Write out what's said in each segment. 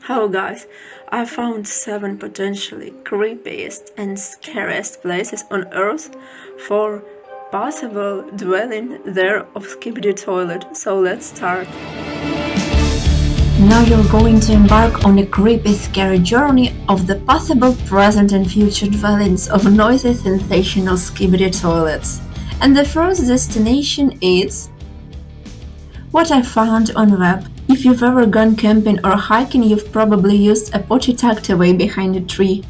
Oh guys, I found 7 potentially creepiest and scariest places on Earth for possible dwelling there of Skibidi Toilet, so let's start. Now you're going to embark on a creepy, scary journey of the possible present and future dwellings of noisy, sensational Skibidi toilets. And the first destination is what I found on web. If you've ever gone camping or hiking, you've probably used a potty tucked away behind a tree.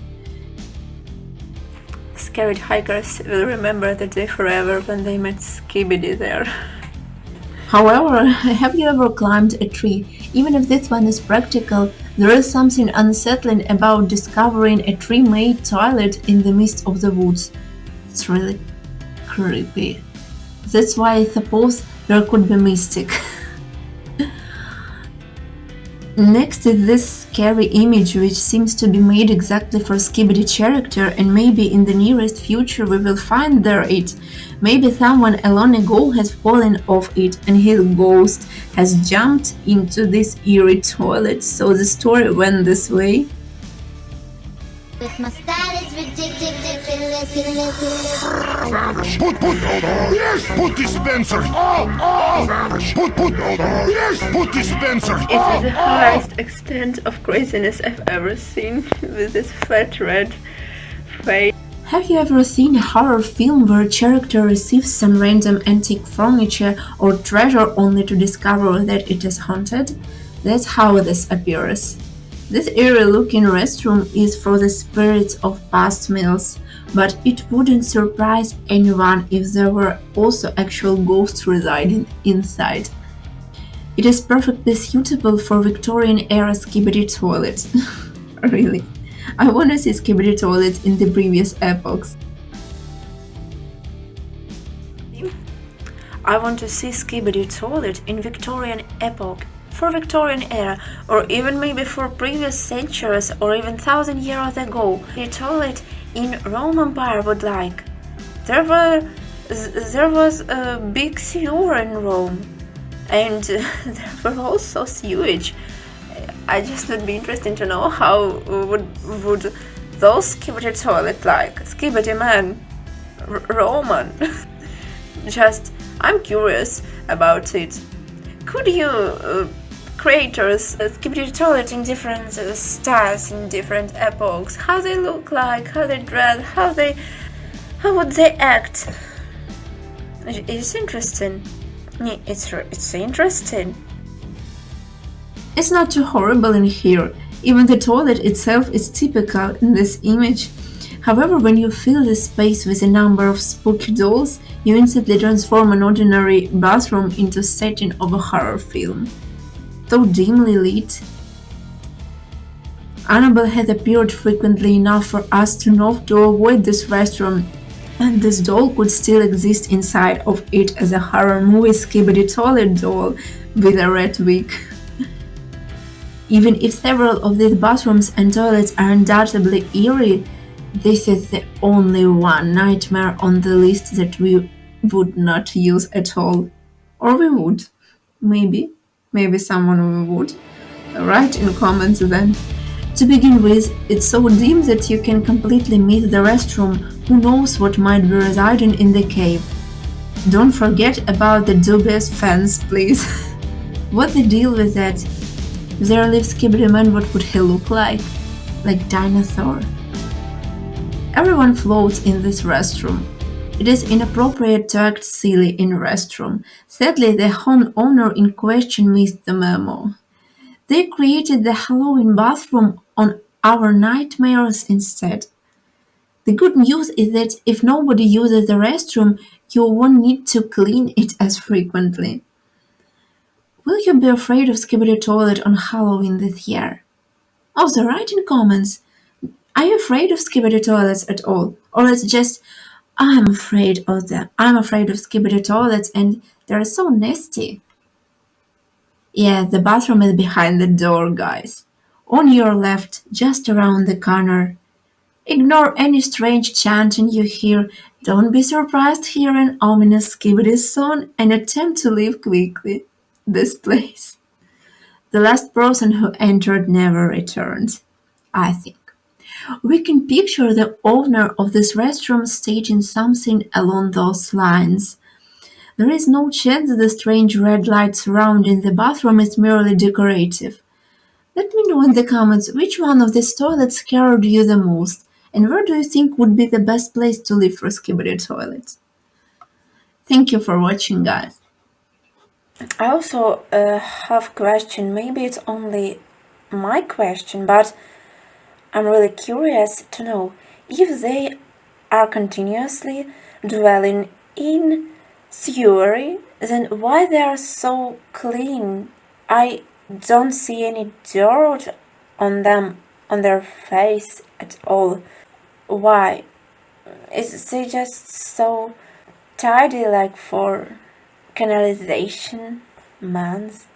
Scared hikers will remember the day forever when they met Skibidi there. However, have you ever climbed a tree? Even if this one is practical, there is something unsettling about discovering a tree-made toilet in the midst of the woods. It's really creepy. That's why I suppose there could be mystic. Next is this scary image which seems to be made exactly for Skibidi character, and maybe in the nearest future we will find there it. Maybe someone long ago has fallen off it and his ghost has jumped into this eerie toilet, so the story went this way. With my style is ridiculous. Put dispenser. Put dispenser. It is the highest extent of craziness I've ever seen, with this fat red face. Have you ever seen a horror film where a character receives some random antique furniture or treasure only to discover that it is haunted? That's how this appears. This eerie-looking restroom is for the spirits of past meals, but it wouldn't surprise anyone if there were also actual ghosts residing inside. It is perfectly suitable for Victorian-era Skibidi toilets. Really. I want to see Skibidi toilets in the previous epochs. I want to see Skibidi Toilet in Victorian epoch, for Victorian era, or even maybe for previous centuries or even 1,000 years ago. The toilet in Rome Empire would like. There was a big sewer in Rome, and there were also sewage. I just would be interested to know how would those Skibidi toilet like Skibidi man, Roman. Just I'm curious about it. Could you creators Skibidi toilet in different styles, in different epochs? How they look like, how they dress, how would they act? It's interesting. It's interesting. It's not too horrible in here. Even the toilet itself is typical in this image. However, when you fill the space with a number of spooky dolls, you instantly transform an ordinary bathroom into a setting of a horror film. Though dimly lit, Annabelle has appeared frequently enough for us to know to avoid this restroom, and this doll could still exist inside of it as a horror movie Skibidi Toilet doll with a red wig. Even if several of these bathrooms and toilets are undoubtedly eerie, this is the only one nightmare on the list that we would not use at all. Or we would. Maybe someone would. Write in comments then. To begin with, it's so dim that you can completely miss the restroom. Who knows what might be residing in the cave? Don't forget about the dubious fence, please. What's the deal with that? If there lives Skibidi Man, what would he look like? Like dinosaur. Everyone floats in this restroom. It is inappropriate to act silly in restroom. Sadly, the owner in question missed the memo. They created the Halloween bathroom on our nightmares instead. The good news is that if nobody uses the restroom, you won't need to clean it as frequently. Will you be afraid of Skibidi Toilet on Halloween this year? Also, write in comments. Are you afraid of Skibidi Toilets at all? Or it's just, I'm afraid of them. I'm afraid of Skibidi Toilets and they're so nasty. Yeah, the bathroom is behind the door, guys. On your left, just around the corner. Ignore any strange chanting you hear. Don't be surprised hearing ominous Skibidi song and attempt to leave quickly this place. The last person who entered never returned, I think. We can picture the owner of this restroom stating something along those lines. There is no chance that the strange red light surrounding the bathroom is merely decorative. Let me know in the comments which one of these toilets scared you the most, and where do you think would be the best place to live for Skibidi Toilet? Thank you for watching, guys. I also have a question. Maybe it's only my question, but I'm really curious to know if they are continuously dwelling in sewer, then why they are so clean? I don't see any dirt on them, on their face at all. Why? Is they just so tidy like for canalization months?